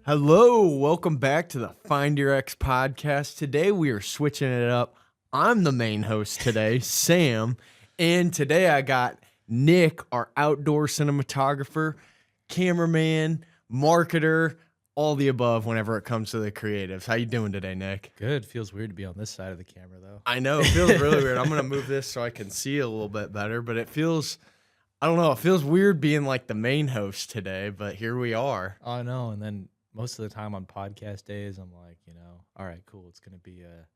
Hello, welcome back to the Find Your X podcast. Today we are switching it up. I'm the main host today, Sam, and today I got Nik, our outdoor cinematographer, cameraman, marketer, all the above whenever it comes to the creatives. How you doing today, Nik? Good. Feels weird to be on this side of the camera, though. I know, it feels really weird. I'm going to move this so I can see a little bit better, but it feels, I don't know, it feels weird being like the main host today, but here we are. Oh, I know. And then most of the time on podcast days, I'm like, all right, cool. It's going to be a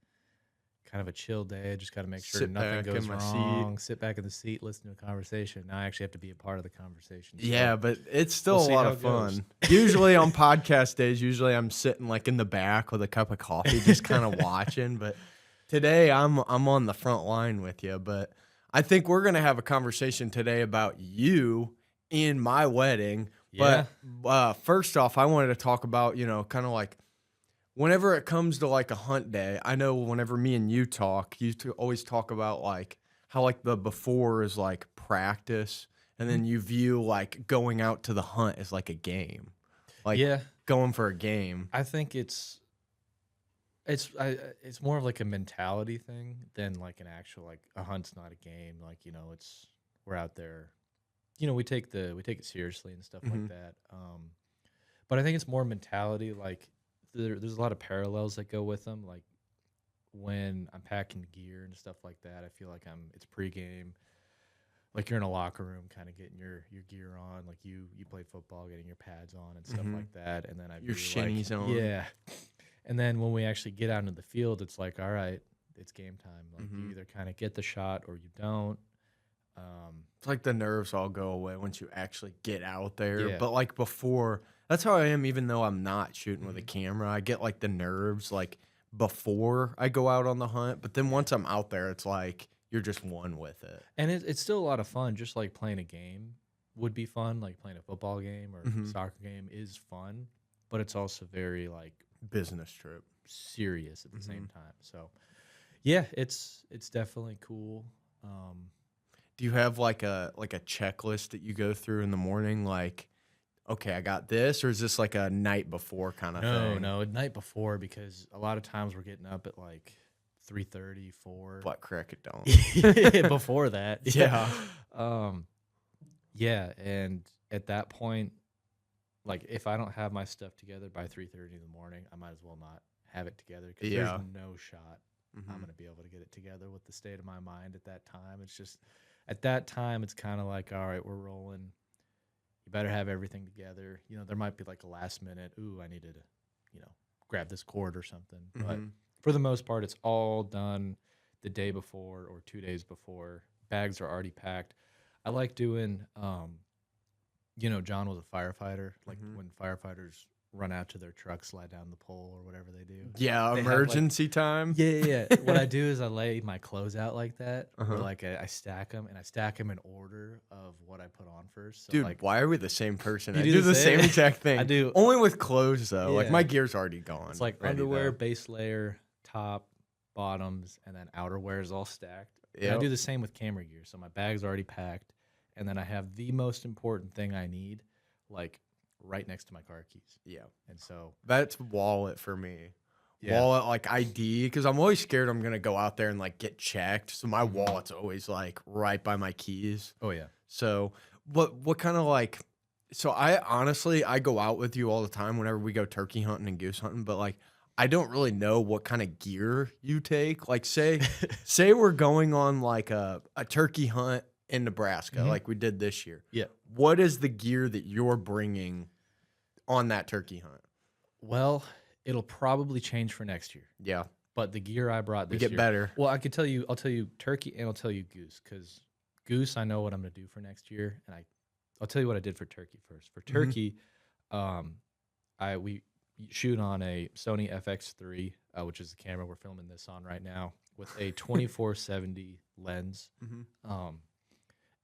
kind of a chill day. I just got to make sure Sit nothing back goes in my wrong. Sit back in the seat, listen to a conversation. Now I actually have to be a part of the conversation. So Yeah, but it's still we'll a see lot how of it goes. fun. Usually on podcast days, I'm sitting like in the back with a cup of coffee, just kind of watching. But today I'm on the front line with you. But I think we're gonna have a conversation today about you in my wedding. Yeah. But first off, I wanted to talk about kind of like whenever it comes to like a hunt day. I know whenever me and you talk, always talk about like how like the before is like practice, and then you view like going out to the hunt as like a game, like Yeah. going for a game. I think it's more of like a mentality thing than like an actual, like a hunt's not a game. Like, we're out there, we take it seriously and stuff like that. But I think it's more mentality. Like there's a lot of parallels that go with them. Like when I'm packing gear and stuff like that, I feel like it's pregame. Like you're in a locker room, kind of getting your gear on. Like you play football, getting your pads on and stuff like that. And then I Your view, shinnies on. yeah. And then when we actually get out into the field, it's like, all right, it's game time. Like you either kind of get the shot or you don't. It's like the nerves all go away once you actually get out there. Yeah. But like before, that's how I am. Even though I'm not shooting with a camera, I get like the nerves like before I go out on the hunt. But then once I'm out there, it's like you're just one with it. And it's still a lot of fun. Just like playing a game would be fun. Like playing a football game or soccer game is fun, but it's also very like Business trip. serious at the same time. So yeah, it's definitely cool. Do you have like a checklist that you go through in the morning? Like, okay, I got this, or is this like a night before kind of thing? No, night before, because a lot of times we're getting up at like 3:30, 4. Butt crack it don't. Before that. Yeah. Yeah, and at that point, like if I don't have my stuff together by 3:30 in the morning, I might as well not have it together because Yeah. there's no shot I'm going to be able to get it together with the state of my mind at that time. It's just at that time, it's kind of like, all right, we're rolling. You better have everything together. There might be like a last minute, ooh, I needed to, grab this cord or something. But for the most part, it's all done the day before or 2 days before. Bags are already packed. I like doing, John was a firefighter. Like when firefighters run out to their truck, slide down the pole or whatever they do. Yeah, They have, emergency time. Yeah. What I do is I lay my clothes out like that. Or like I stack them, and I stack them in order of what I put on first. So Dude, like, why are we the same person? You I do do the the same? same exact thing. I do. Only with clothes, though. Like, Yeah. my gear's already gone. it's like ready, underwear, though. base layer, top, bottoms, and then outerwear is all stacked. And I Yep. do the same with camera gear. So my bag's already packed, and then I have the most important thing I need, like right next to my car keys. Yeah. And so That's wallet for me. Yeah. Wallet, like ID, because I'm always scared I'm going to go out there and, like, get checked. So my wallet's always, like, right by my keys. Oh yeah. So what kind of like, so I go out with you all the time whenever we go turkey hunting and goose hunting, but like I don't really know what kind of gear you take. Like say we're going on like a turkey hunt in Nebraska like we did this year. Yeah. What is the gear that you're bringing on that turkey hunt? Well, it'll probably change for next year. Yeah. But the gear I brought We this get year, better. Well, I'll tell you turkey, and I'll tell you goose, because goose I know what I'm gonna do for next year, and I'll tell you what I did for turkey first. For turkey, we shoot on a Sony FX3, which is the camera we're filming this on right now, with a 24-70 lens,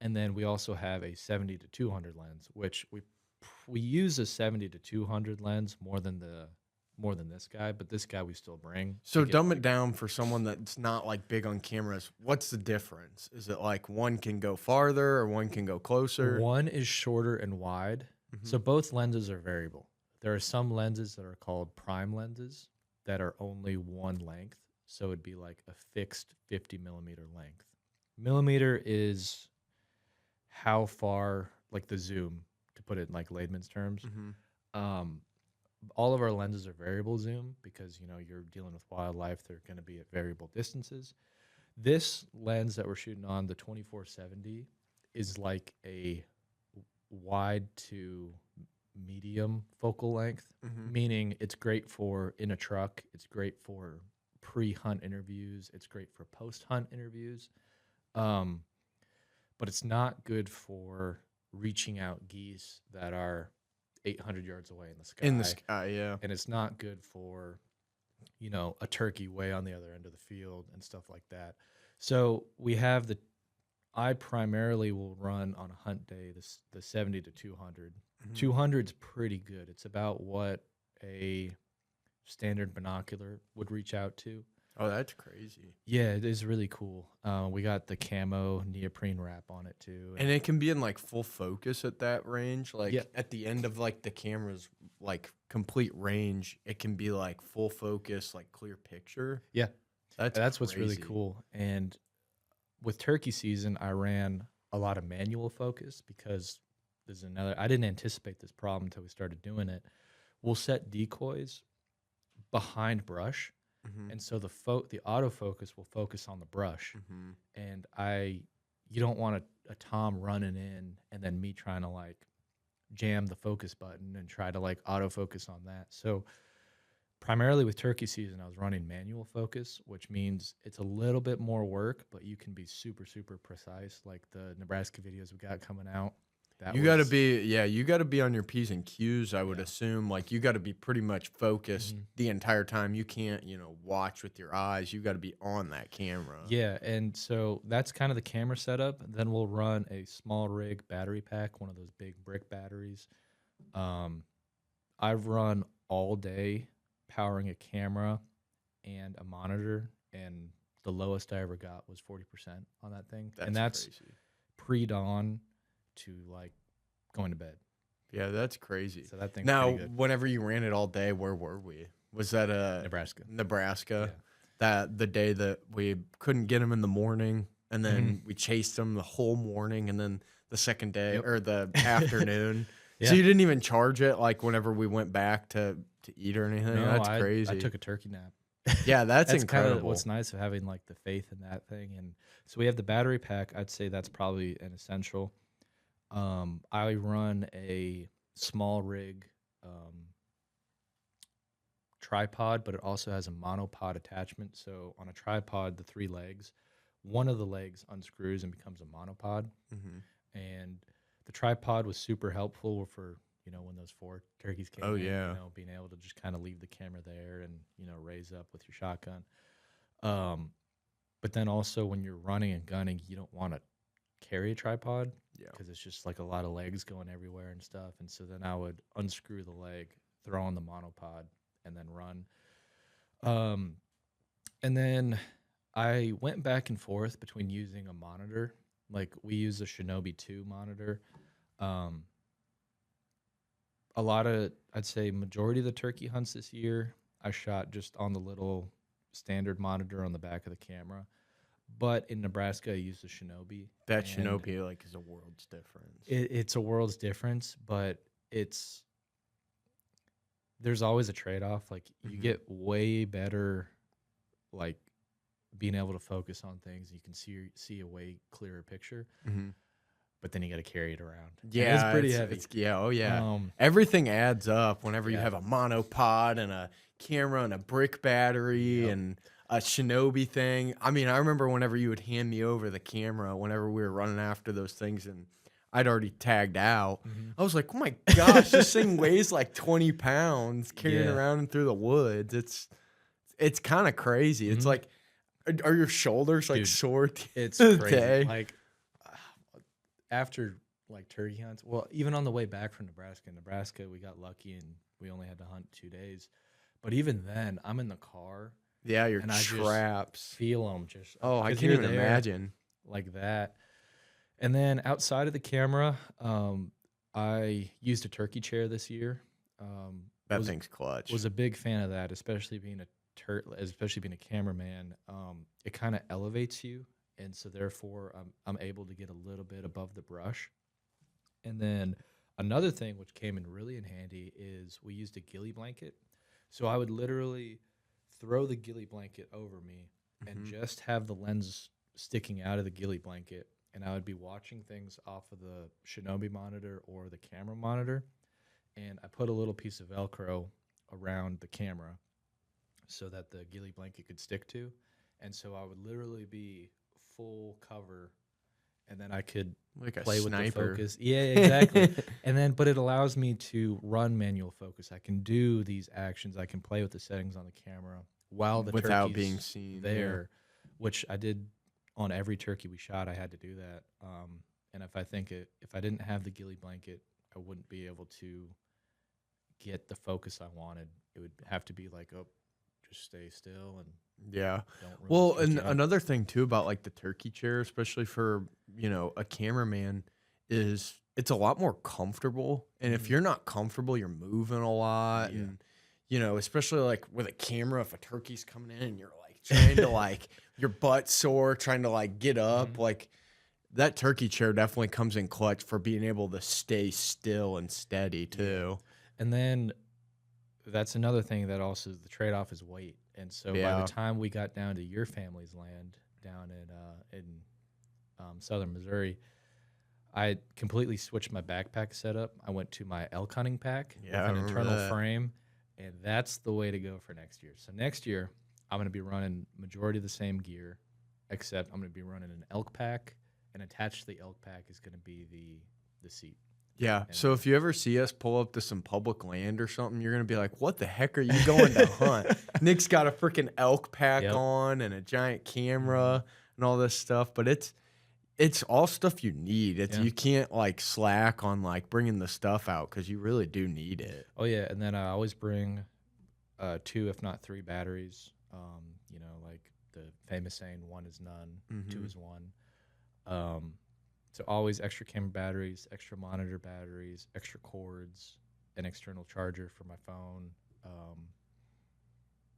and then we also have a 70 to 200 lens, which we use a 70 to 200 lens more than this guy, but this guy we still bring. So dumb it down for someone that's not like big on cameras. What's the difference? Is it like one can go farther or one can go closer? One is shorter and wide, so both lenses are variable. There are some lenses that are called prime lenses that are only one length. So it'd be like a fixed 50 millimeter length. Millimeter is how far, like the zoom, to put it in like layman's terms. Um, all of our lenses are variable zoom because, you know, you're dealing with wildlife. They're going to be at variable distances. This lens that we're shooting on, the 2470, is like a wide to medium focal length, meaning it's great for in a truck. It's great for pre-hunt interviews. It's great for post-hunt interviews. But it's not good for reaching out geese that are 800 yards away in the sky. In the sky, yeah. And it's not good for, you know, a turkey way on the other end of the field and stuff like that. So we have I primarily will run on a hunt day the 70 to 200. 200 is pretty good. It's about what a standard binocular would reach out to. Oh, that's crazy. Yeah, it is really cool. We got the camo neoprene wrap on it too. And it can be in like full focus at that range. Like Yeah. at the end of like the camera's like complete range, it can be like full focus, like clear picture. Yeah. That's what's really crazy. cool. And with turkey season, I ran a lot of manual focus because there's I didn't anticipate this problem until we started doing it. We'll set decoys behind brush. And so the autofocus will focus on the brush. And you don't want a tom running in and then me trying to like jam the focus button and try to like autofocus on that. So primarily with turkey season, I was running manual focus, which means it's a little bit more work, but you can be super, super precise. Like the Nebraska videos we got coming out. You got to be on your P's and Q's, I would assume. Like, you got to be pretty much focused the entire time. You can't, you know, watch with your eyes. You got to be on that camera. Yeah, and so that's kind of the camera setup. Then we'll run a small rig battery pack, one of those big brick batteries. I've run all day powering a camera and a monitor, and the lowest I ever got was 40% on that thing. That's crazy. Pre-dawn to like going to bed. Yeah, that's crazy. So that thing's now, pretty good. whenever you ran it all day, where were we? Was that Nebraska? Nebraska. Yeah. That the day that we couldn't get him in the morning, and then we chased him the whole morning, and then the second day or the afternoon. Yeah. So you didn't even charge it like whenever we went back to eat or anything. No, That's crazy. I took a turkey nap. Yeah, that's incredible. Kind of what's nice of having like the faith in that thing. And so we have the battery pack. I'd say that's probably an essential. I run a small rig tripod, but it also has a monopod attachment. So on a tripod, the 3 legs, one of the legs unscrews and becomes a monopod. And the tripod was super helpful for, you know, when those 4 turkeys came in, you know, being able to just kind of leave the camera there and, you know, raise up with your shotgun. But then also when you're running and gunning, you don't want to carry a tripod because it's just like a lot of legs going everywhere and stuff. And so then I would unscrew the leg, throw on the monopod, and then run. And then I went back and forth between using a monitor. Like we use a Shinobi 2 monitor. I'd say majority of the turkey hunts this year, I shot just on the little standard monitor on the back of the camera. But in Nebraska, I used a Shinobi. That Shinobi like is a world's difference. It's a world's difference, but there's always a trade-off. Like you get way better, like being able to focus on things. You can see a way clearer picture. But then you got to carry it around. Yeah, it's pretty heavy. Everything adds up whenever you have a monopod and a camera and a brick battery and a Shinobi thing. I mean, I remember whenever you would hand me over the camera whenever we were running after those things and I'd already tagged out. I was like, oh my gosh, this thing weighs like 20 pounds carrying around through the woods. It's kind of crazy. It's like, are your shoulders like sore? It's crazy. Like after like turkey hunts, well, even on the way back from Nebraska, we got lucky and we only had to hunt 2 days. But even then, I'm in the car. Yeah, your and traps. I just feel them just. I can't even imagine. Like that. And then outside of the camera, I used a turkey chair this year. That was, thing's clutch. was a big fan of that, especially being especially being a cameraman. It kind of elevates you, and so therefore I'm able to get a little bit above the brush. And then another thing which came in really in handy is we used a ghillie blanket. So I would literally throw the ghillie blanket over me and just have the lens sticking out of the ghillie blanket, and I would be watching things off of the Shinobi monitor or the camera monitor, and I put a little piece of Velcro around the camera so that the ghillie blanket could stick to, and so I would literally be full cover, and then I could like a play with the sniper. focus. Yeah, exactly. And then, but it allows me to run manual focus. I can do these actions. I can play with the settings on the camera while the Without turkey's being seen there, which I did on every turkey we shot. I had to do that. And if I didn't have the ghillie blanket, I wouldn't be able to get the focus I wanted. It would have to be like, oh, just stay still and Yeah. don't really Well, switch and up. another thing too about like the turkey chair, especially for, a cameraman, is it's a lot more comfortable. And if you're not comfortable, you're moving a lot. Yeah. And, especially like with a camera, if a turkey's coming in and you're like trying to like your butt sore, trying to like get up, like that turkey chair definitely comes in clutch for being able to stay still and steady too. And then that's another thing that also the trade-off is weight. And so by the time we got down to your family's land down in southern Missouri, I completely switched my backpack setup. I went to my elk hunting pack with an internal frame, and that's the way to go for next year. So next year, I'm going to be running majority of the same gear, except I'm going to be running an elk pack, and attached to the elk pack is going to be the seat. Yeah. So if you ever see us pull up to some public land or something, you're going to be like, what the heck are you going to hunt? Nick's got a freaking elk pack on and a giant camera and all this stuff. But it's all stuff you need. You can't like slack on like bringing the stuff out because you really do need it. Oh, yeah. And then I always bring 2, if not 3 batteries. Like the famous saying, 1 is none, 2 is 1. So always extra camera batteries, extra monitor batteries, extra cords, an external charger for my phone.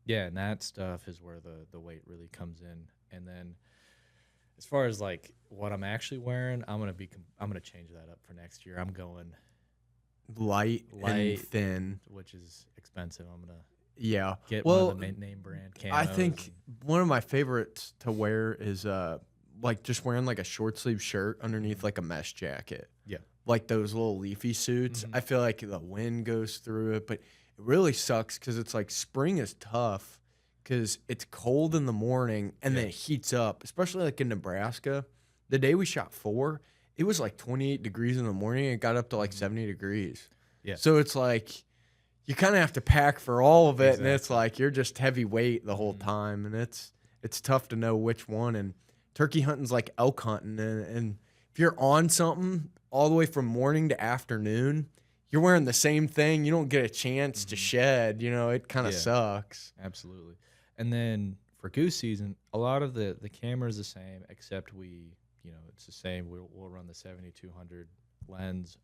And that stuff is where the weight really comes in. And then as far as like what I'm actually wearing, I'm gonna change that up for next year. I'm going light and thin, which is expensive. I'm gonna get one of the name brand camos. I think one of my favorites to wear is like just wearing like a short sleeve shirt underneath like a mesh jacket. Yeah. Like those little leafy suits. I feel like the wind goes through it, but it really sucks because it's like spring is tough because it's cold in the morning and then it heats up, especially like in Nebraska. The day we shot 4, it was like 28 degrees in the morning and it got up to like 70 degrees. Yeah. So it's like you kind of have to pack for all of it, and it's like you're just heavy weight the whole time, and it's tough to know which one. And turkey hunting's like elk hunting, and if you're on something all the way from morning to afternoon, you're wearing the same thing. You don't get a chance to shed. It kind of sucks. Absolutely. And then for goose season, a lot of the camera is the same, except it's the same. We'll run the 7200 lens,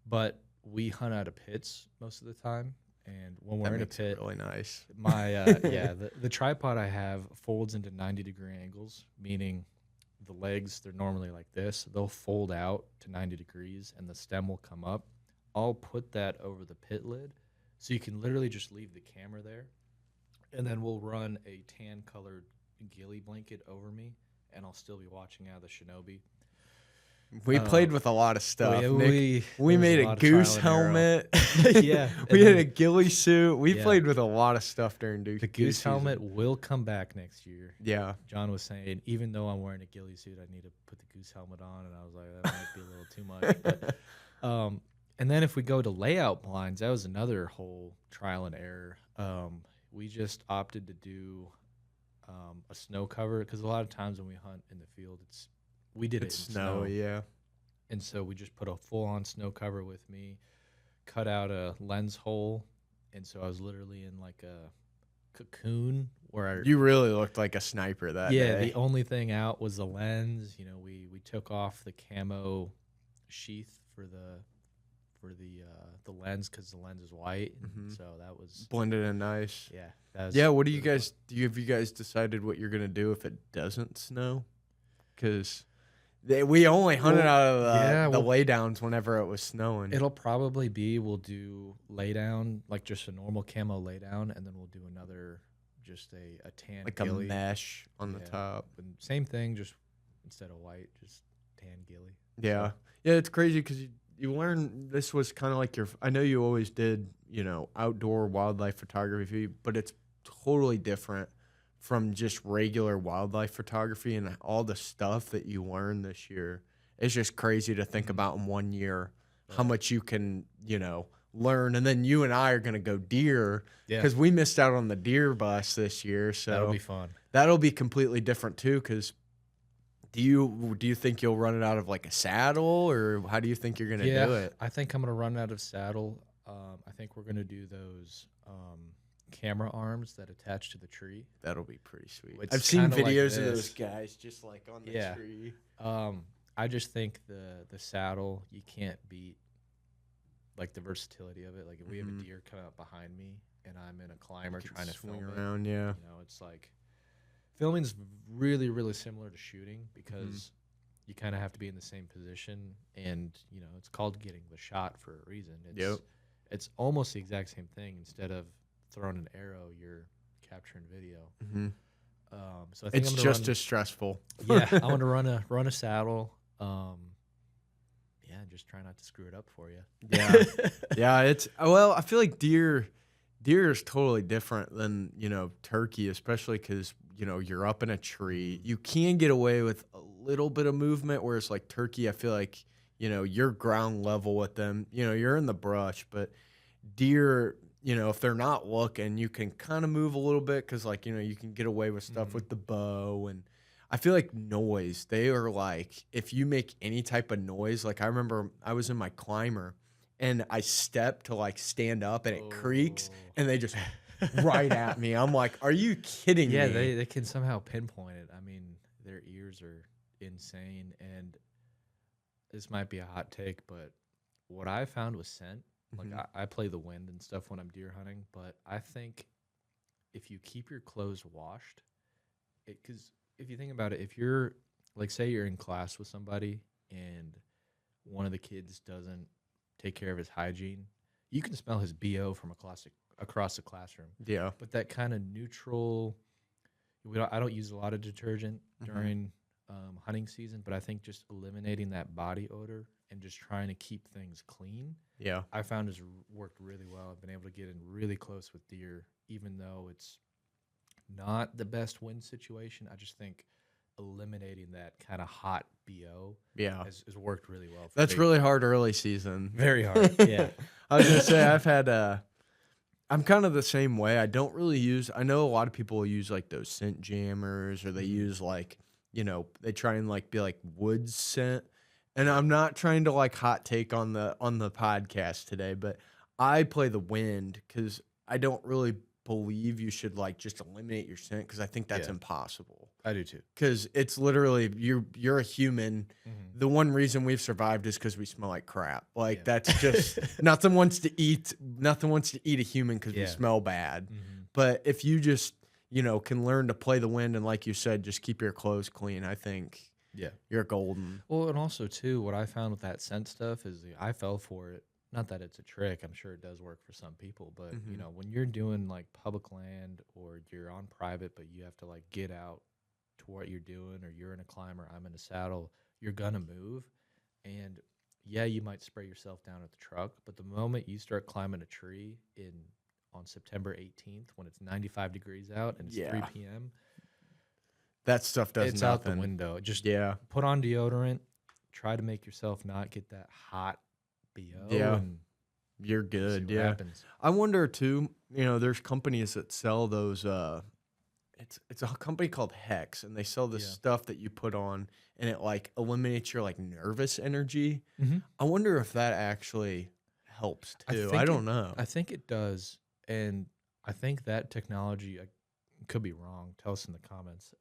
but we hunt out of pits most of the time. And when we're in a pit, really nice. My the tripod I have folds into 90-degree angles, meaning the legs, they're normally like this. They'll fold out to 90 degrees, and the stem will come up. I'll put that over the pit lid, so you can literally just leave the camera there, and then we'll run a tan-colored ghillie blanket over me, and I'll still be watching out of the Shinobi. We played with a lot of stuff. Yeah, Nick, we made a goose helmet. Yeah. We had a ghillie suit. We played with a lot of stuff during the goose helmet will come back next year. Yeah. John was saying, even though I'm wearing a ghillie suit, I need to put the goose helmet on. And I was like, that might be a little too much. But, and then if we go to layout blinds, that was another whole trial and error. We just opted to do a snow cover, because a lot of times when we hunt in the field, we did it in snow. Yeah. And so we just put a full-on snow cover with me, cut out a lens hole, and so I was literally in like a cocoon where you really looked like a sniper that day. Yeah, the only thing out was the lens. We took off the camo sheath for for the lens because the lens is white. And so that was Blended in nice. yeah. That was Yeah, what do you really guys have you guys decided what you're gonna do if it doesn't snow? Because we only hunted Well, out of yeah, the well, laydowns whenever it was snowing. it'll probably be we'll do lay down like just a normal camo lay down, and then we'll do another just a tan Like ghillie. a mesh on the Yeah, top. and same thing, just instead of white, just tan ghillie. Yeah. So, Yeah, it's crazy because you learn this was kind of like I know you always did, outdoor wildlife photography, but it's totally different from just regular wildlife photography and all the stuff that you learned this year. It's just crazy to think about in 1 year how Right. much you can, learn. And then you and I are going to go deer yeah, because we missed out on the deer bus this year. that'll So be fun. that'll be completely different too because do you think you'll run it out of like a saddle or how do you think you're gonna Yeah, do it? I think I'm gonna run out of saddle. I think we're gonna do those camera arms that attach to the tree. That'll be pretty sweet. It's I've seen kinda like videos of those this. guys just like on the Yeah. tree. I just think the saddle you can't beat like the versatility of it. Like if we have a deer come up behind me and I'm in a climber You can trying to swing film around, yeah. it's like filming's really really similar to shooting because you kind of have to be in the same position, and it's called getting the shot for a reason. It's almost the exact same thing. Instead of throwing an arrow, you're capturing video. So I think It's I'm gonna just run, as stressful. yeah, I want to run a saddle. Yeah, and just try not to screw it up for you. Yeah. Yeah, well, I feel like deer is totally different than, turkey, especially because, you're up in a tree. You can get away with a little bit of movement, whereas like turkey, I feel like, you're ground level with them. You're in the brush, but deer, if they're not looking, you can kind of move a little bit because like, you can get away with stuff with the bow. And I feel like noise, they are like, if you make any type of noise, like I remember I was in my climber and I stepped to like stand up and it creaks and they just right at me. I'm like, are you kidding Yeah, me? they can somehow pinpoint it. I mean, their ears are insane, and this might be a hot take, but what I found with scent, like I play the wind and stuff when I'm deer hunting, but I think if you keep your clothes washed, because if you think about it, if you're like, say you're in class with somebody and one of the kids doesn't take care of his hygiene, you can smell his BO from across the classroom. Yeah. But that kind of neutral, I don't use a lot of detergent during hunting season, but I think just eliminating that body odor and just trying to keep things clean, Yeah. I found has worked really well. I've been able to get in really close with deer, even though it's not the best wind situation. I just think eliminating that kind of hot BO Yeah. has worked really well. That's me. really hard early season. Very hard. Yeah. I was gonna say I'm kind of the same way. I don't really I know a lot of people use like those scent jammers or they use like, they try and like be like wood scent. And I'm not trying to like hot take on the podcast today, but I play the wind because I don't really believe you should like just eliminate your scent because I think that's impossible. I do too. Because it's literally you're a human. The one reason we've survived is because we smell like crap. Like that's just nothing wants to eat a human because we smell bad. But if you just can learn to play the wind and like you said, just keep your clothes clean, I think you're golden. Well, and also too, what I found with that scent stuff is I fell for it. Not that it's a trick. I'm sure it does work for some people, but when you're doing like public land or you're on private, but you have to like get out to what you're doing, or you're in a climber, I'm in a saddle, you're gonna move. And yeah, you might spray yourself down at the truck, but the moment you start climbing a tree on September 18th, when it's 95 degrees out and it's 3 p.m., that stuff does it's nothing. out the window. Just put on deodorant, try to make yourself not get that hot BO. Yeah. And you're good. see what happens. I wonder too, there's companies that sell those it's a company called HECS and they sell this stuff that you put on and it like eliminates your like nervous energy. I wonder if that actually helps too. I don't know. I think it does, and I think that technology, I could be wrong. Tell us in the comments.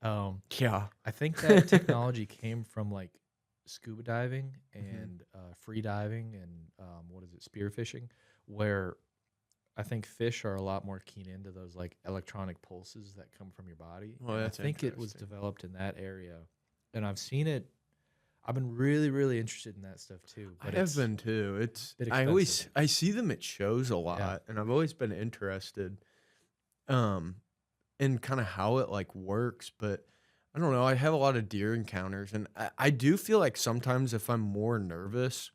Yeah. I think that technology came from like scuba diving and free diving and spearfishing, where I think fish are a lot more keen into those like electronic pulses that come from your body. Well, And I that's think it was interesting. developed in that area, and I've seen it. I've been really, really interested in that stuff too. I But have it's been too. It's bit I always expensive. I see them at shows a lot, Yeah. and I've always been interested, um, in kind of how it like works. But I don't know. I have a lot of deer encounters, and I do feel like sometimes if I'm more nervous,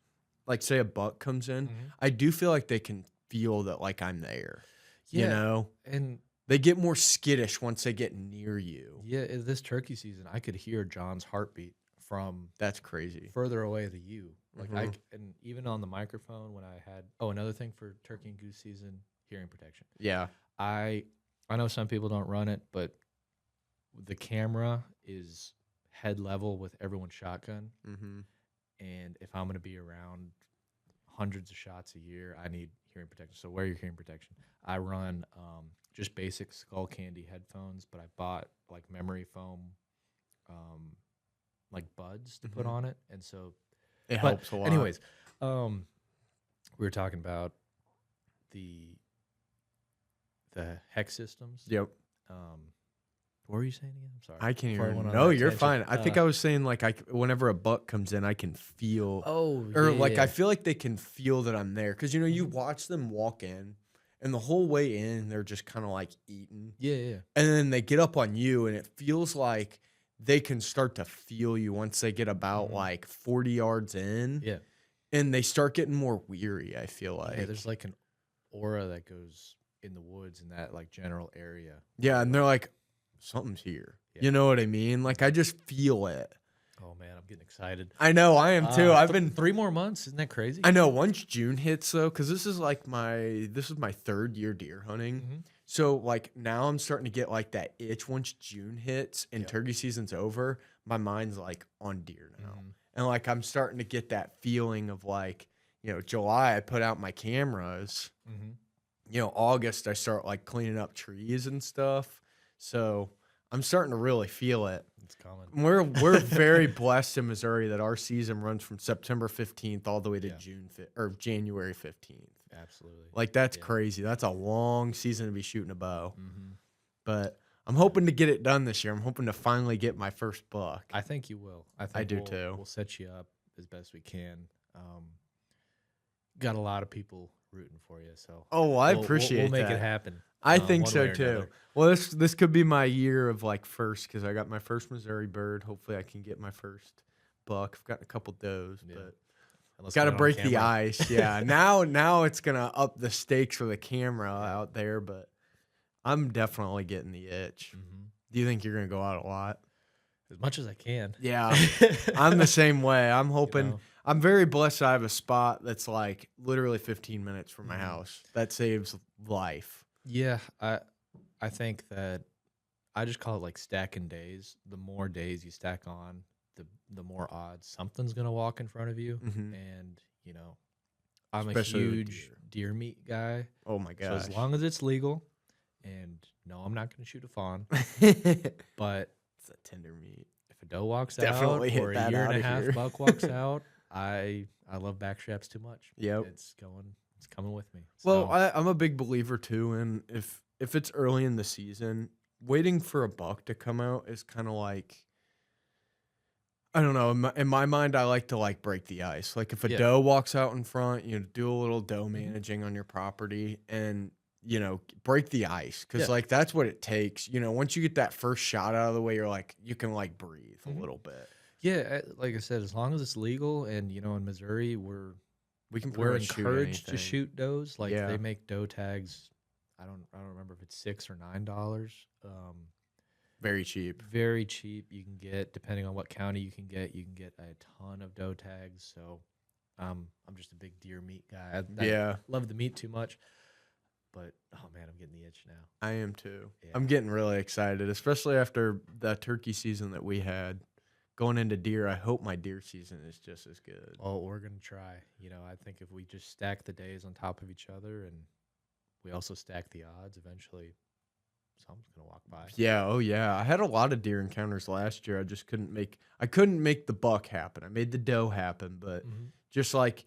like say a buck comes in, Mhm. I do feel like they can feel that like I'm there. You Yeah, know, and they get more skittish once they get near you. yeah, this turkey season, I could hear John's heartbeat from That's crazy. further away than you. Like Hmm. and even on the microphone when I had another thing for turkey and goose season, hearing protection. Yeah. I I know some people don't run it, but the camera is head level with everyone's shotgun, Hmm. and if I'm going to be around hundreds of shots a year, I need hearing protection. So wear your hearing protection. I run just basic skull candy headphones, but I bought like memory foam, um, like buds to put Hmm. on it, and so. It But helps a lot. anyways, we were talking about the HECS systems. Yep. What were you saying again? I'm sorry. I can't Before I even. went on No, that you're tangent. fine. I think I was saying like whenever a buck comes in, I can feel, Oh, or yeah, like I yeah. feel like they can feel that I'm there because you Mhm. watch them walk in, and the whole way in they're just kind of like eating, Yeah, yeah. and then they get up on you, and it feels like they can start to feel you once they get about Mhm. like 40 yards in, Yeah. and they start getting more weary. I feel like, Yeah, there's like an aura that goes in the woods in that like general area. yeah, where, and they're like, something's here. Yeah. You know what I mean? Like I just feel it. Oh man, I'm getting excited. I know I am too. I've been 3 more months. Isn't that crazy? I know once June hits though, because this is my third year deer hunting. Mhm. So like now I'm starting to get like that itch once June hits and Yep. turkey season's over. My mind's like on deer now. Mhm. And like I'm starting to get that feeling of like, July I put out my cameras. Mhm. August I start like cleaning up trees and stuff. So I'm starting to really feel it. It's coming. We're very blessed in Missouri that our season runs from September 15th all the way to Yeah. January 15th. Absolutely. Like that's Yeah. crazy. That's a long season to be shooting a bow. Mhm. But I'm hoping to get it done this year. I'm hoping to finally get my first buck. I think you will. I think do we'll, too. We'll set you up as best we can. Got a lot of people rooting for you, so Oh, I we'll appreciate make that. it happen. I think one so way or too. another. Well, this could be my year of like first because I got my first Missouri bird. Hopefully, I can get my first buck. I've got a couple does, Yeah. but Unless got we to get on break the camera. ice. Yeah. Now it's gonna up the stakes for the camera out there, but I'm definitely getting the itch. Mhm. Do you think you're gonna go out a lot? As much as I can. Yeah, I'm the same way. I'm hoping. know? I'm very blessed. I have a spot that's like literally 15 minutes from my Mhm. house. That saves life. Yeah, I think that I just call it like stacking days. The more days you stack on, the more odds something's gonna walk in front of you. Mhm. And I'm Especially a with huge deer meat guy. Oh my So gosh. as long as it's legal, and no, I'm not gonna shoot a fawn. It's But a tender meat. if a doe walks Definitely out hit or a that year and a outta half here. buck walks out, I love backstraps too much. Yep. It's coming with me. Well, So, I'm a big believer too, and if it's early in the season, waiting for a buck to come out is kind of like I don't know. In my mind, I like to like break the ice. Like if a yeah. doe walks out in front, do a little doe Mhm. managing on your property, and break the ice because Yeah. like that's what it takes. Once you get that first shot out of the way, you're like you can like breathe Mhm. a little bit. Yeah, like I said, as long as it's legal, and in Missouri, We can we're pretty much shoot encouraged to anything. shoot does. Like Yeah. they make doe tags. I don't remember if it's $6 or $9. Very cheap. Very cheap. You can get, depending on what county you can get a ton of doe tags. So, I'm just a big deer meat guy. I Yeah, love the meat too much. But oh man, I'm getting the itch now. I am too. Yeah. I'm getting really excited, especially after that turkey season that we had. Going into deer, I hope my deer season is just as good. Well, we're gonna try. I think if we just stack the days on top of each other, and we also stack the odds, eventually something's gonna walk by. Yeah, oh yeah. I had a lot of deer encounters last year. I couldn't make the buck happen. I made the doe happen, but just like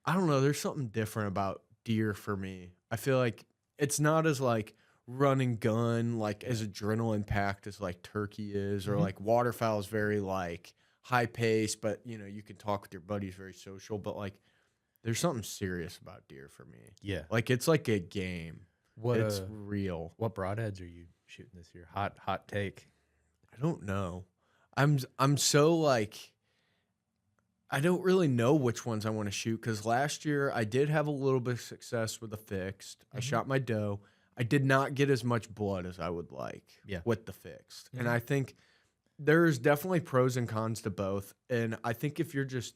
I don't know, there's something different about deer for me. I feel like it's not as like run and gun, like as adrenaline packed as like turkey is, or like waterfowl is very like high pace, but you know, you can talk with your buddies, very social, but like there's something serious about deer for me. Yeah. Like it's like a game. It's real. What broadheads are you shooting this year? Hot take. I don't know. I'm so like I don't really know which ones I want to shoot because last year I did have a little bit of success with the fixed. I shot my doe. I did not get as much blood as I would like with the fixed. And I think there's definitely pros and cons to both. And I think if you're just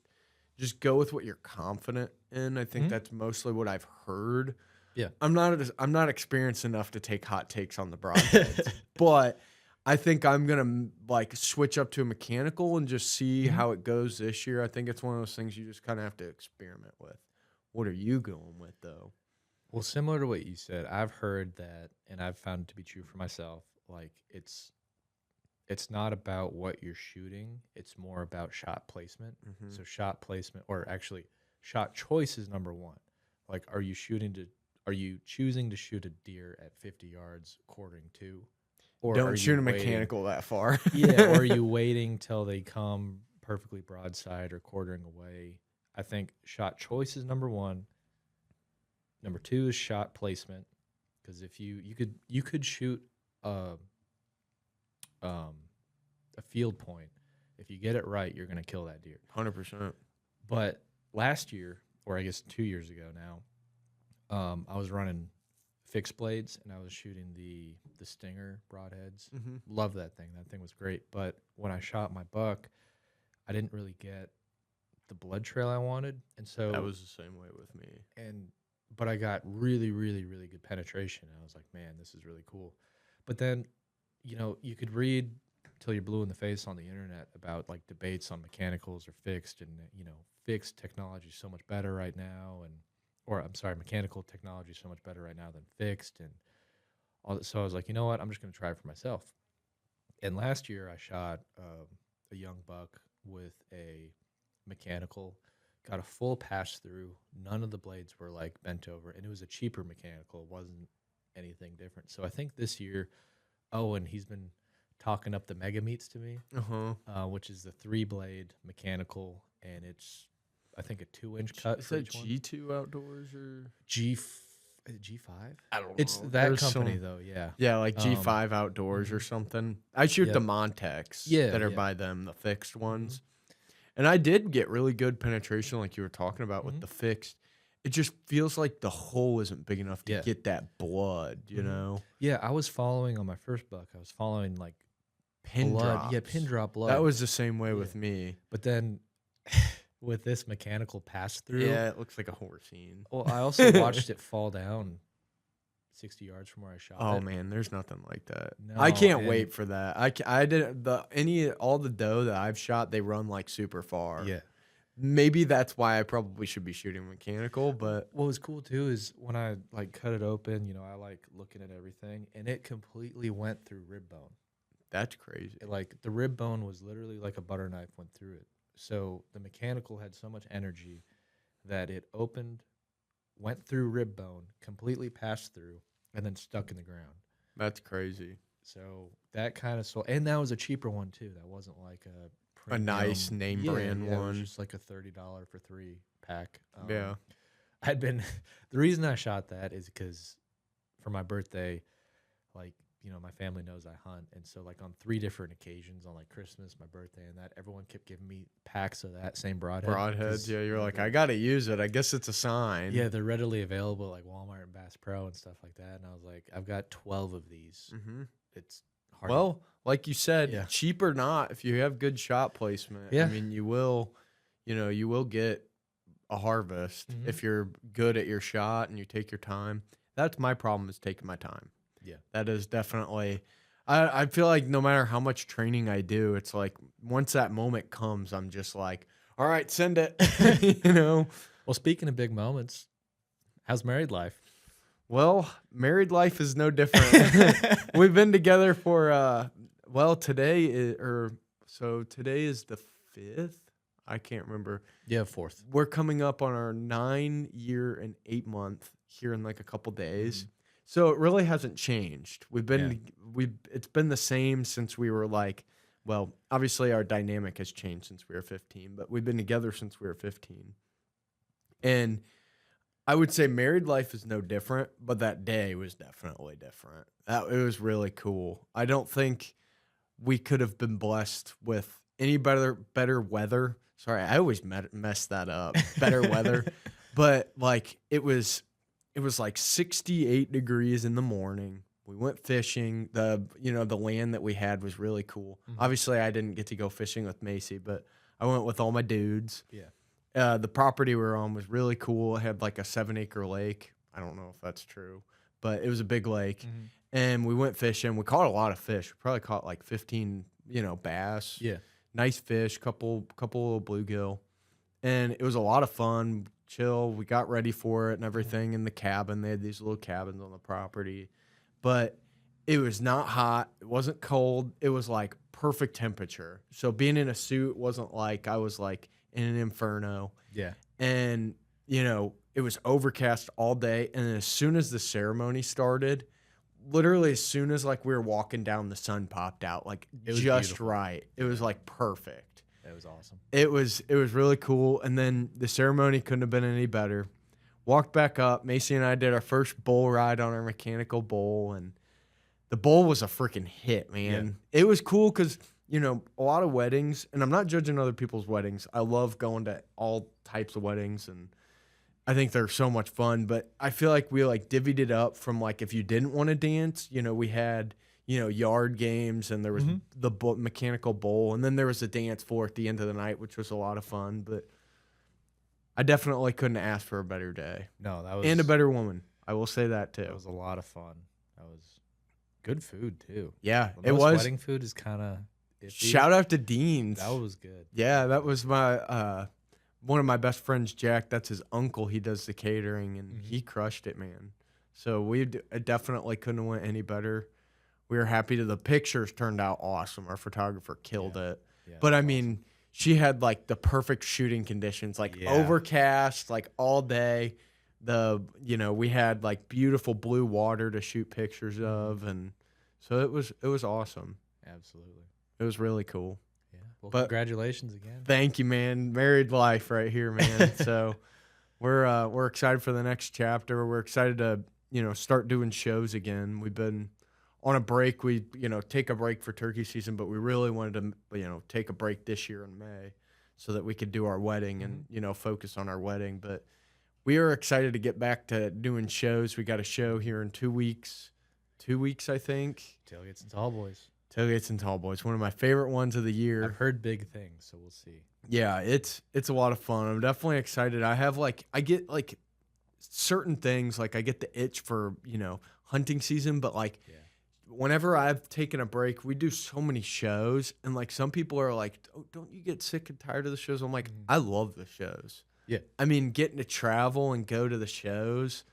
go with what you're confident in, I think that's mostly what I've heard. Yeah. I'm not experienced enough to take hot takes on the broadheads, but I think I'm gonna like switch up to a mechanical and just see how it goes this year. I think it's one of those things you just kind of have to experiment with. What are you going with though? Well, similar to what you said, I've heard that, and I've found it to be true for myself. Like it's not about what you're shooting; it's more about shot placement. So shot placement, or actually, shot choice is number one. Like, are you choosing to shoot a deer at 50 yards, quartering to? Or don't shoot a mechanical that far. Or are you waiting till they come perfectly broadside or quartering away? I think shot choice is number one. Number two is shot placement, because if you could shoot a field point. If you get it right, you're gonna kill that deer. 100%. But last year, or I guess 2 years ago now, I was running fixed blades, and I was shooting the Stinger broadheads. Love that thing. That thing was great. But when I shot my buck, I didn't really get the blood trail I wanted, and so that was the same way with me. But I got really, really, really good penetration. And I was like, man, this is really cool. But then, you know, you could read till you're blue in the face on the internet about like debates on mechanicals or fixed, and you know, fixed technology is so much better right now, mechanical technology is so much better right now than fixed, and all that. So I was like, you know what, I'm just going to try it for myself. And last year I shot a young buck with a mechanical, got a full pass through. None of the blades were like bent over, and it was a cheaper mechanical. It wasn't anything different. So I think this year, and he's been talking up the Mega Meats to me, which is the 3-blade mechanical, and it's I think a 2-inch cut. Is that G2 Outdoors or G5? I don't know. It's that company though. Yeah, like G5 Outdoors or something. I shoot the Montex that are by them, the fixed ones. And I did get really good penetration, like you were talking about with the fixed. It just feels like the hole isn't big enough to get that blood, you know? Yeah, I was following on my first buck. I was following like pin blood. drops. Yeah, pin drop blood. That was the same way with me. But then with this mechanical pass through. Yeah, it looks like a horse scene. Well, I also watched it fall down 60 yards from where I shot it. Oh man, there's nothing like that. No, I can't wait for that. I did all the doe that I've shot, they run like super far. Yeah. Maybe that's why I probably should be shooting mechanical, but what was cool too is when I like cut it open, you know, I like looking at everything, and it completely went through rib bone. that's crazy. Like the rib bone was literally like a butter knife went through it. So the mechanical had so much energy that it opened, went through rib bone, completely passed through, and then stuck in the ground. That's crazy. So that kind of sold, and that was a cheaper one too. That wasn't like a premium, nice name brand It one. was just like a $30 for 3 pack. Yeah. I'd been the reason I shot that is because for my birthday, like, you know, my family knows I hunt, and so like on 3 different occasions, on like Christmas, my birthday, and that, everyone kept giving me packs of that same broadhead. Broadheads, yeah. You're like, I gotta use it. I guess it's a sign. Yeah, they're readily available at like Walmart and Bass Pro and stuff like that. And I was like, I've got 12 of these. Mm-hmm. It's hard. Well, like you said, Yeah. cheap or not, if you have good shot placement, Yeah. I mean, you will get a harvest Mhm. if you're good at your shot and you take your time. That's my problem, is taking my time. Yeah. That is definitely, I feel like no matter how much training I do, it's like once that moment comes, I'm just like, all right, send it, you know? Well, speaking of big moments, how's married life? Well, married life is no different. We've been together for today today is the 5th. I can't remember. Yeah, 4th. We're coming up on our 9-year and 8-month here in like a couple days. So it really hasn't changed. It's been the same since we were like, well, obviously our dynamic has changed since we were 15, but we've been together since we were 15. And I would say married life is no different, but that day was definitely different. It was really cool. I don't think we could have been blessed with any better weather. Sorry, I always mess that up. Better weather, but like it was like 68 degrees in the morning. We went fishing. The land that we had was really cool. Obviously, I didn't get to go fishing with Macy, but I went with all my dudes. Yeah. The property we were on was really cool. It had like a 7-acre lake. I don't know if that's true, but it was a big lake. And we went fishing. We caught a lot of fish. We probably caught like 15, bass. Yeah. Nice fish, couple of bluegill. And it was a lot of fun, chill. We got ready for it and everything in the cabin. They had these little cabins on the property. But it was not hot. It wasn't cold. It was like perfect temperature. So being in a suit wasn't like I was like in an inferno. Yeah. And, it was overcast all day. And as soon as the ceremony started, literally as soon as like we were walking down, the sun popped out like just beautiful. right. It was like perfect. That was awesome. It was really cool. And then the ceremony couldn't have been any better. Walked back up. Macy and I did our first bull ride on our mechanical bull, and the bull was a freaking hit, man. Yeah. It was cool because, a lot of weddings, and I'm not judging other people's weddings. I love going to all types of weddings, and I think they're so much fun. But I feel like we like divvied it up from like if you didn't want to dance, we had, yard games, and there was the mechanical bull, and then there was a dance floor at the end of the night, which was a lot of fun. But I definitely couldn't ask for a better day. No, that was and a better woman. I will say that too. That was a lot of fun. That was good food too. Yeah, it was. Wedding food is kind of shout out to Dean's. That was good. Yeah, that was my one of my best friends, Jack. That's his uncle. He does the catering, and he crushed it, man. So we definitely couldn't have went any better. We were happy the pictures turned out awesome. Our photographer killed it. Yeah, but I mean, she had like the perfect shooting conditions, like overcast, like all day. We had like beautiful blue water to shoot pictures of, and so it was awesome. Absolutely. It was really cool. Yeah. Well, congratulations again. Thank you, man. Married life right here, man. So we're excited for the next chapter. We're excited to, start doing shows again. We've been on a break. We, take a break for turkey season, but we really wanted to, take a break this year in May so that we could do our wedding and, focus on our wedding. But we are excited to get back to doing shows. We got a show here in 2 weeks. 2 weeks, I think. Tailgates and Tallboys. Tailgates and Tallboys, one of my favorite ones of the year. I've heard big things, so we'll see. Yeah, it's a lot of fun. I'm definitely excited. I get like certain things, like I get the itch for, hunting season, but like whenever I've taken a break, we do so many shows, and like some people are like, oh, don't you get sick and tired of the shows? I'm like, I love the shows. Yeah. I mean, getting to travel and go to the shows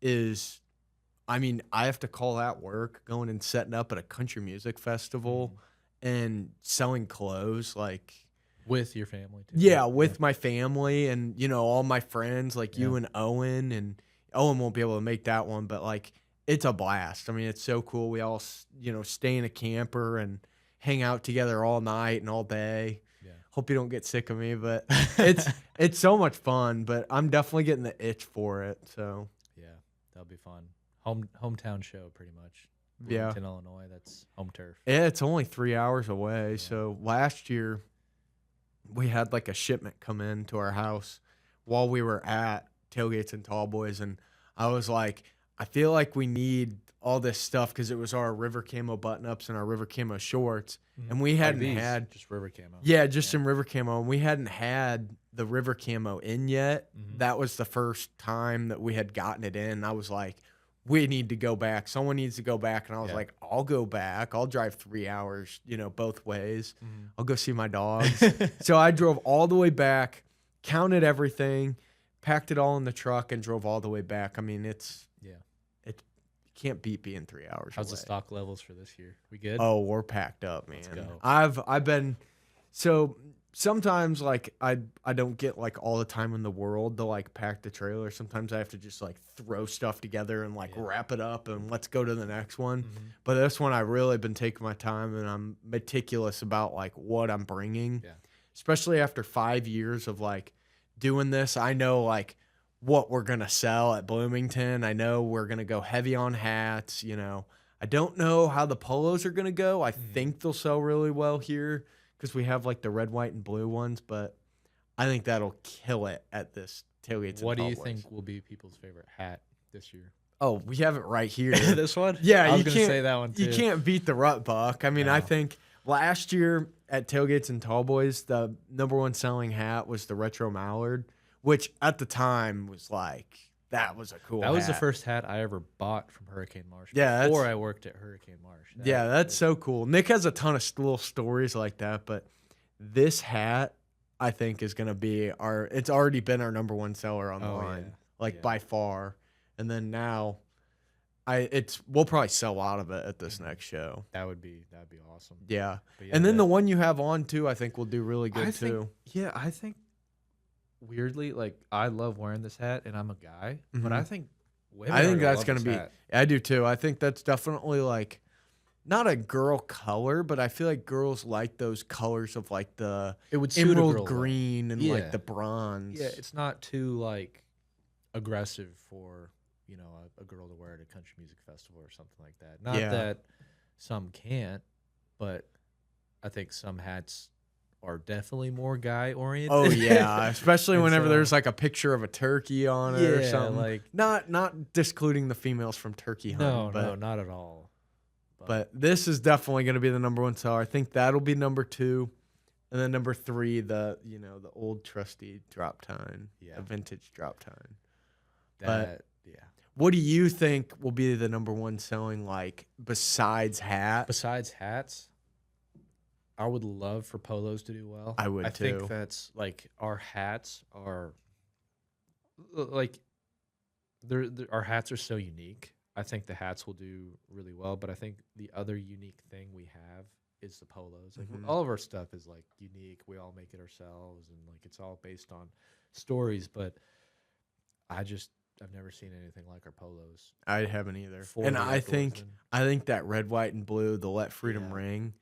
is, I have to call that work, going and setting up at a country music festival and selling clothes, like with your family too. Yeah, with my family and, all my friends, like you and Owen, and Owen won't be able to make that one, but like it's a blast. It's so cool. We all, stay in a camper and hang out together all night and all day. Yeah. Hope you don't get sick of me, but it's so much fun, but I'm definitely getting the itch for it. So yeah, that'll be fun. Hometown show, pretty much. Yeah. In Illinois, that's home turf. Yeah, it's only 3 hours away. Yeah. So last year we had like a shipment come in to our house while we were at Tailgates and Tallboys, and I was like, I feel like we need all this stuff because it was our River Camo button-ups and our River Camo shorts, and we hadn't had just River Camo. Yeah, just some River Camo, and we hadn't had the River Camo in yet. That was the first time that we had gotten it in. I was like, we need to go back. Someone needs to go back. And I was like, I'll go back. I'll drive 3 hours, both ways. I'll go see my dogs. So I drove all the way back, counted everything, packed it all in the truck, and drove all the way back. can't beat being 3 hours How's the away. stock levels for this year? We good? Oh, we're packed up, man. Let's go. I've been so sometimes like I don't get like all the time in the world to like pack the trailer. Sometimes I have to just like throw stuff together and like wrap it up and let's go to the next one. But this one I really been taking my time and I'm meticulous about like what I'm bringing. Yeah. Especially after 5 years of like doing this. I know like what we're gonna sell at Bloomington. I know we're gonna go heavy on hats, you know. I don't know how the polos are gonna go. I think they'll sell really well here because we have like the red, white, and blue ones, but I think that'll kill it at this tailgates. What do and you Tallboys. think will be people's favorite hat this year? Oh, we have it right here. This one? Yeah, I was you gonna can't say that one too. You can't beat the rut buck. I mean, I No. think last year at tailgates and Tallboys, the #1 selling hat was the retro mallard, which at the time was like that was a cool. That was the hat. first hat I ever bought from Hurricane Marsh. Yeah, before that's- I worked at Hurricane Marsh. Yeah, that's so cool. Nick has a ton of little stories like that, but this hat I think is gonna be our. It's already been our #1 seller online, like by far. And then now, we'll probably sell out of it at this next show. that'd be awesome. Yeah, But yeah, and then that- the one you have on too, I think will do really good I too. think, I think weirdly, like I love wearing this hat, and I'm a guy, but I think women I think are that's love gonna this be. hat. I do too. I think that's definitely like not a girl color, but I feel like girls like those colors of like the It would suit a emerald girl, though. green and Yeah. like the bronze. Yeah, it's not too like aggressive for a girl to wear at a country music festival or something like that. Not Yeah. that some can't, but I think some hats are definitely more guy oriented. Oh yeah, especially And whenever so- there's like a picture of a turkey on it or Yeah, something. like- not discluding the females from turkey hunting, no, but not at all. but this is definitely going to be the #1 seller. I think that'll be #2, and then #3 the the old trusty drop tine, Yeah. the vintage drop tine. that What do you think will be the #1 selling like besides hat? Besides hats, I would love for polos to do well. I would I too. think that's like our hats are like our hats are so unique. I think the hats will do really well, but I think the other unique thing we have is the polos. Like all of our stuff is like unique. We all make it ourselves, and like it's all based on stories. But I've never seen anything like our polos. I haven't either. For And the I think outdoorsman. that red, white, and blue, the Let Freedom Ring.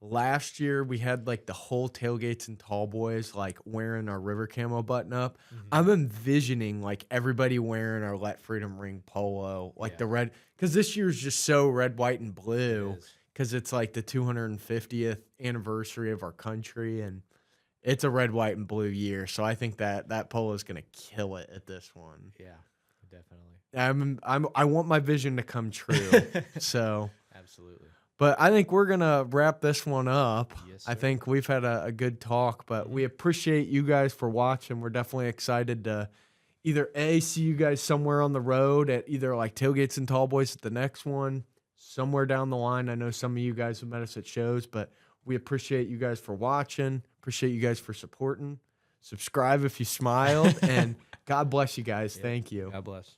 Last year we had like the whole tailgates and Tallboys like wearing our river camo button up. I'm envisioning like everybody wearing our Let Freedom Ring polo, like the red, because this year's just so red, white, and blue. It is. Because it's like the 250th anniversary of our country, and it's a red, white, and blue year. So I think that polo is gonna kill it at this one. Yeah, definitely. I want my vision to come true. So, Absolutely. but I think we're gonna wrap this one up. Yes, I sir. think we've had a good talk, but we appreciate you guys for watching. We're definitely excited to either see you guys somewhere on the road at either like tailgates and Tallboys at the next one, somewhere down the line. I know some of you guys have met us at shows, but we appreciate you guys for watching. Appreciate you guys for supporting. Subscribe if you smiled, and God bless you guys. Thank you. God bless.